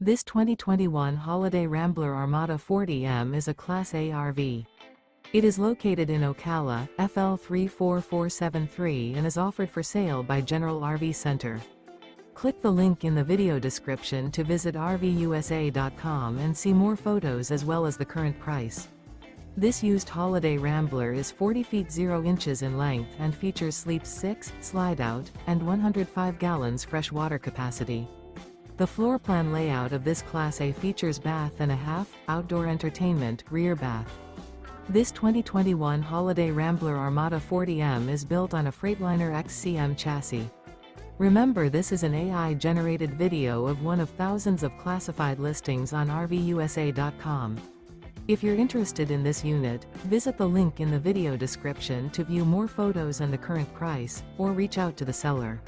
This 2021 Holiday Rambler Armada 40M is a Class A RV. It is located in Ocala, FL 34473 and is offered for sale by General RV Center. Click the link in the video description to visit RVUSA.com and see more photos as well as the current price. This used Holiday Rambler is 40 feet 0 inches in length and features sleeps 6, Slideout, and 105 gallons fresh water capacity. The floor plan layout of this Class A features bath and a half, outdoor entertainment, rear bath. This 2021 Holiday Rambler Armada 40M is built on a Freightliner XCM chassis. Remember, this is an AI-generated video of one of thousands of classified listings on RVUSA.com. If you're interested in this unit, visit the link in the video description to view more photos and the current price, or reach out to the seller.